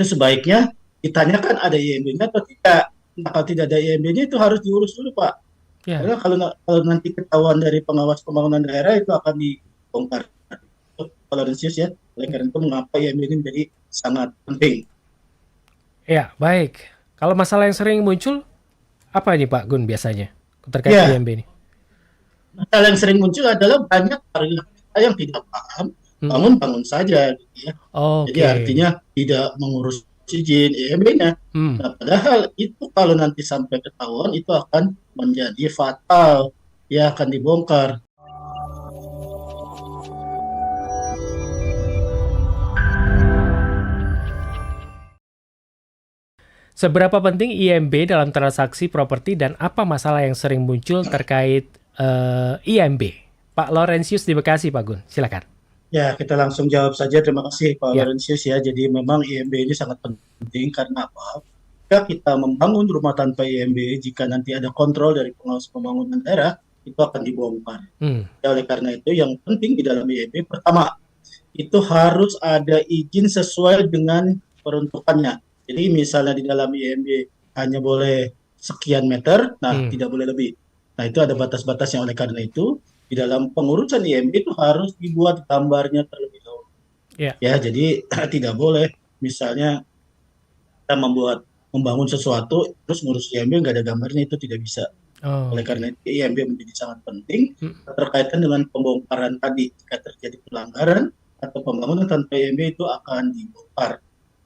Itu sebaiknya ditanyakan ada IMB-nya atau tidak. Nah, kalau tidak ada IMB-nya itu harus diurus dulu, Pak. Ya, Karena kalau nanti ketahuan dari pengawas pembangunan daerah itu akan dibongkar. Itu toleransius ya. Oleh karena itu mengapa IMB ini menjadi sangat penting. ya, baik. Kalau masalah yang sering muncul, apa ini Pak Gun biasanya terkait Ya, IMB ini? hal yang sering muncul adalah banyak warga kita yang tidak paham, Mhm. bangun-bangun saja gitu ya. Jadi Oke. artinya tidak mengurus izin IMB-nya. Hmm. Nah, padahal itu kalau nanti sampai ketahuan itu akan menjadi fatal, ya akan dibongkar. Seberapa penting IMB dalam transaksi properti dan apa masalah yang sering muncul terkait IMB? Pak Laurentius di Bekasi, Pak Gun. Silakan. Ya, kita langsung jawab saja. Terima kasih Pak Ya. Laurentius ya. Jadi memang IMB ini sangat penting karena apa? Jika kita membangun rumah tanpa IMB, jika nanti ada kontrol dari pengawas pembangunan daerah, itu akan dibongkar. Hmm. Ya, oleh karena itu yang penting di dalam IMB pertama itu harus ada izin sesuai dengan peruntukannya. Jadi misalnya di dalam IMB hanya boleh sekian meter, nah Hmm. tidak boleh lebih. Nah itu ada batas-batasnya. Oleh karena itu di dalam pengurusan IMB itu harus dibuat gambarnya terlebih dahulu. Ya. Ya, jadi tidak boleh misalnya kita membangun sesuatu terus ngurus IMB nggak ada gambarnya itu tidak bisa. Oh, Oleh oke. karena itu IMB menjadi sangat penting Hmm. terkaitan dengan pembongkaran tadi. Jika terjadi pelanggaran atau pembangunan tanpa IMB itu akan dibongkar.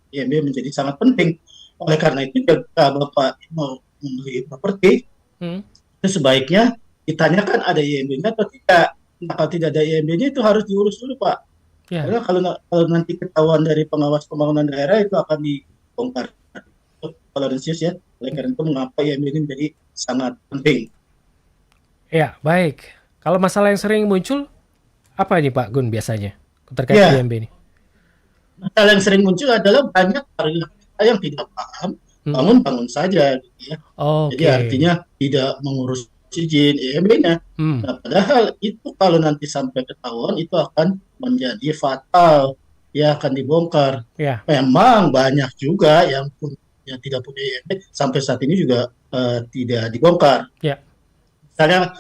IMB menjadi sangat penting. Oleh karena itu jika Bapak mau membeli properti, Hmm. itu sebaiknya ditanyakan ada IMB-nya atau tidak. Nah, kalau tidak ada IMB-nya itu harus diurus dulu, Pak. Ya. Karena kalau nanti ketahuan dari pengawas pembangunan daerah itu akan dibongkar. Itu toleransius ya. Oleh karena itu mengapa IMB ini menjadi sangat penting. Ya, baik. Kalau masalah yang sering muncul, apa ini Pak Gun biasanya terkait Ya, IMB ini? hal yang sering muncul adalah banyak warga kita yang tidak paham, Mhm. bangun-bangun saja gitu ya. Jadi Oke. artinya tidak mengurus izin IMB-nya. Hmm. Nah, padahal itu kalau nanti sampai ketahuan itu akan menjadi fatal, ya akan dibongkar. Ya. Memang banyak juga yang tidak punya IMB sampai saat ini juga tidak dibongkar. Ya. Misalnya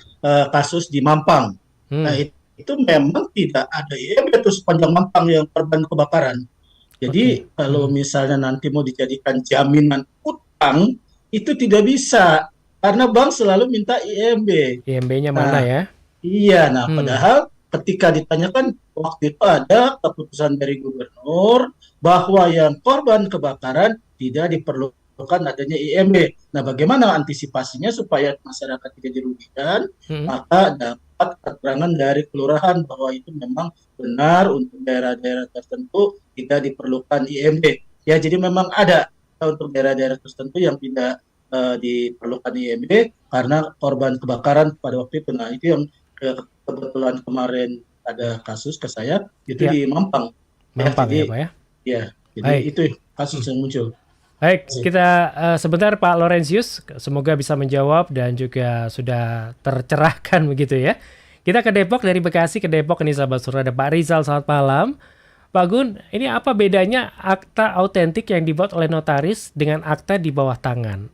kasus di Mampang. Nah, Hmm. itu memang tidak ada IMB itu sepanjang Mampang yang korban kebakaran. Oke. Jadi kalau Hmm. misalnya nanti mau dijadikan jaminan utang, itu tidak bisa karena bank selalu minta IMB. IMB-nya mana Nah, ya? iya. Nah, Hmm. padahal ketika ditanyakan waktu itu ada keputusan dari gubernur bahwa yang korban kebakaran tidak diperlukan adanya IMB. Nah, bagaimana antisipasinya supaya masyarakat tidak dirugikan? Hmm. Maka dapat keterangan dari kelurahan bahwa itu memang benar untuk daerah-daerah tertentu tidak diperlukan IMB. Ya, jadi memang ada untuk daerah-daerah tertentu yang tidak diperlukan IMB karena korban kebakaran pada waktu itu. Nah, itu yang kebetulan kemarin ada kasus ke saya itu Ya. di Mampang ya, Mampang ya jadi Pak ya. ya, jadi Baik. itu kasus yang muncul. Baik, Terima kasih. kita sebentar Pak Laurentius, semoga bisa menjawab dan juga sudah tercerahkan begitu ya. Kita ke Depok, dari Bekasi ke Depok ini sahabat suara, ada Pak Rizal, selamat malam. Pak Gun, ini apa bedanya akta autentik yang dibuat oleh notaris dengan akta di bawah tangan?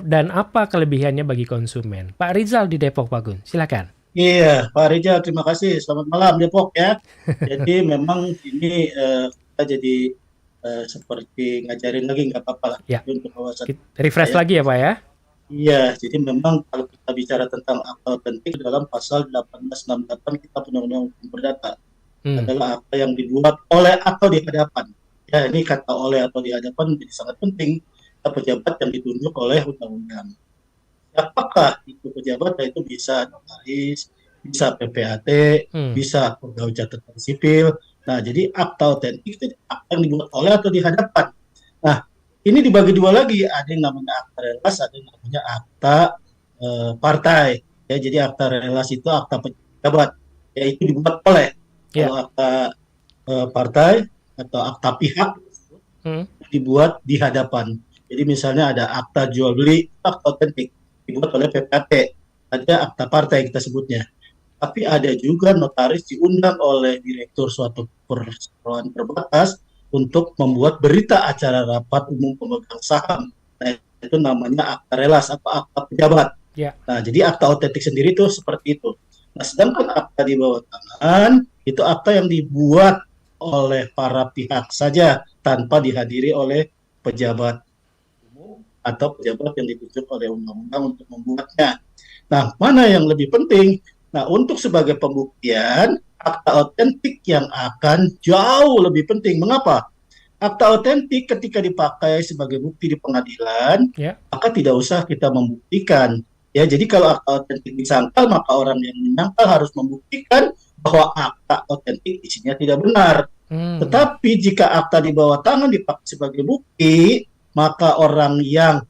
Dan apa kelebihannya bagi konsumen? Pak Rizal di Depok, Pak Gun, silakan. Iya, Pak Rijal, terima kasih. Selamat malam Depok ya. Jadi memang ini kita jadi seperti ngajarin lagi nggak apa-apa lah Ya, untuk wawasan kita kita refresh ya. lagi ya Pak ya. Iya, jadi memang kalau kita bicara tentang akta otentik dalam pasal 1868 Kitab Undang-Undang Hukum Perdata Hmm. adalah akta yang dibuat oleh atau di hadapan. Ya, ini kata oleh atau di hadapan menjadi sangat penting. Pejabat yang ditunjuk oleh undang-undang. Apakah itu pejabat? Nah, itu bisa notaris, bisa PPAT, Hmm. bisa pegawai catatan sipil. Nah, jadi akta otentik itu akta yang dibuat oleh atau di hadapan. Nah, ini dibagi dua lagi, ada yang namanya akta relas, ada yang namanya akta partai. Ya, jadi akta relas itu akta pejabat, yaitu dibuat oleh. Kalau Ya. akta partai atau akta pihak Hmm. dibuat di hadapan. Jadi misalnya ada akta jual beli, akta otentik dibuat oleh PPAT, ada akta partai kita sebutnya. Tapi ada juga notaris diundang oleh direktur suatu perusahaan terbatas untuk membuat berita acara rapat umum pemegang saham. Nah, itu namanya akta relas atau akta pejabat. Ya. Nah, jadi akta otentik sendiri itu seperti itu. Nah, sedangkan akta di bawah tangan itu akta yang dibuat oleh para pihak saja tanpa dihadiri oleh pejabat umum atau pejabat yang ditunjuk oleh undang-undang untuk membuatnya. Nah, mana yang lebih penting? Nah, untuk sebagai pembuktian, akta otentik yang akan jauh lebih penting. Mengapa? Akta otentik ketika dipakai sebagai bukti di pengadilan, Ya. maka tidak usah kita membuktikan. Ya, jadi kalau akta otentik disangkal, maka orang yang menyangkal harus membuktikan bahwa akta otentik isinya tidak benar. Tetapi jika akta di bawah tangan dipakai sebagai bukti, maka orang yang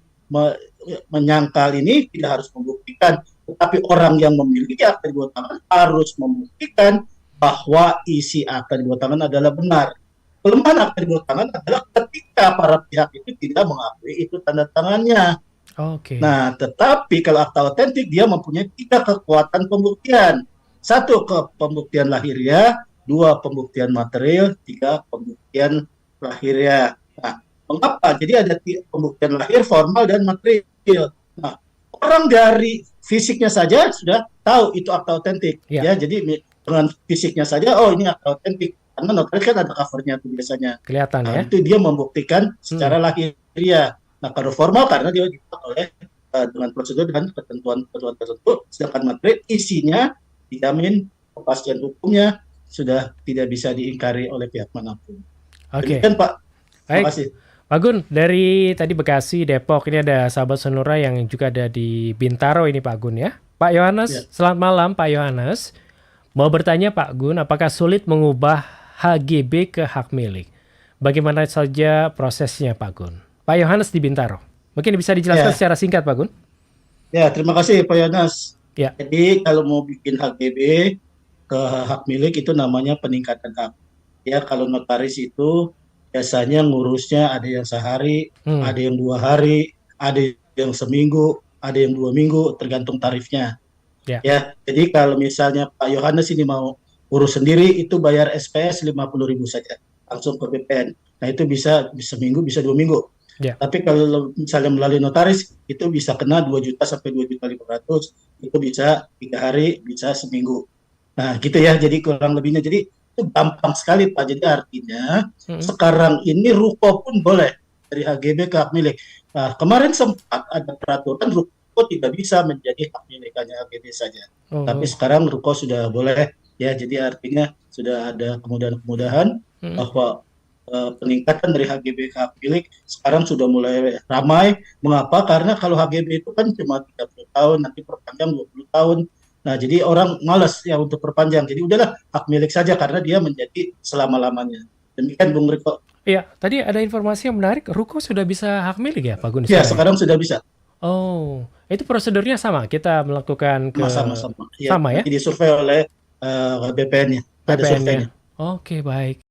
menyangkal ini tidak harus membuktikan, tetapi orang yang memiliki akta di bawah tangan harus membuktikan bahwa isi akta di bawah tangan adalah benar. Kelemahan akta di bawah tangan adalah ketika para pihak itu tidak mengakui itu tanda tangannya. Oke. Nah, tetapi kalau akta otentik dia mempunyai 3 kekuatan pembuktian. 1 pembuktian lahiriah, 2 pembuktian material, 3 pembuktian lahiriah. Nah, mengapa? Jadi ada pembuktian lahir, formal, dan material. Nah, orang dari fisiknya saja sudah tahu itu akta otentik. Ya. Ya, jadi dengan fisiknya saja, oh ini akta otentik. Karena notaris kan ada covernya tuh biasanya. Kelihatan Nah, ya. itu dia membuktikan secara lahiriah. Nah, kalau formal karena dia dibuat oleh dengan prosedur dan ketentuan tertentu, sedangkan materi isinya dijamin kepastian hukumnya sudah tidak bisa diingkari oleh pihak manapun. Oke. Demikian, Pak. Terima Baik. kasih. Pak Gun, dari tadi Bekasi, Depok, ini ada sahabat Sonora yang juga ada di Bintaro ini Pak Gun ya. Pak Yohanes, Ya. selamat malam Pak Yohanes. Mau bertanya Pak Gun, apakah sulit mengubah HGB ke hak milik? Bagaimana saja prosesnya Pak Gun? Pak Yohanes di Bintaro. Mungkin bisa dijelaskan Ya. secara singkat Pak Gun? Ya, terima kasih Pak Yohanes. Ya. Jadi kalau mau bikin HGB ke hak milik itu namanya peningkatan hak. Ya, kalau notaris itu biasanya ngurusnya ada yang sehari, ada yang 2 hari, ada yang seminggu, ada yang 2 minggu, tergantung tarifnya. Ya. Ya, jadi kalau misalnya Pak Yohanes ini mau urus sendiri, itu bayar SPS 50.000 saja, langsung ke BPN. Nah, itu bisa seminggu, bisa 2 minggu. Ya. Tapi kalau misalnya melalui notaris, itu bisa kena 2 juta sampai 2.500.000. Itu bisa 3 hari, bisa seminggu. Nah, gitu ya, jadi kurang lebihnya. Jadi itu gampang sekali Pak. Jadi artinya sekarang ini ruko pun boleh dari HGB ke hak milik. Nah, kemarin sempat ada peraturan ruko tidak bisa menjadi hak milik hanya HGB saja. Tapi sekarang ruko sudah boleh ya. Jadi artinya sudah ada kemudahan-kemudahan bahwa peningkatan dari HGB ke hak milik sekarang sudah mulai ramai. Mengapa? Karena kalau HGB itu kan cuma 30 tahun, nanti perpanjang 20 tahun. Nah, jadi orang malas ya untuk perpanjang. Jadi udahlah hak milik saja karena dia menjadi selama-lamanya. Demikian Bung Riko. Iya, tadi ada informasi yang menarik, ruko sudah bisa hak milik ya Pak Gun? Ya, sekarang sudah bisa. Oh, itu prosedurnya sama, kita melakukan ke... Sama-sama. Sama ya? Disurvei oleh BPN-nya. Ada surveinya. Oke, baik.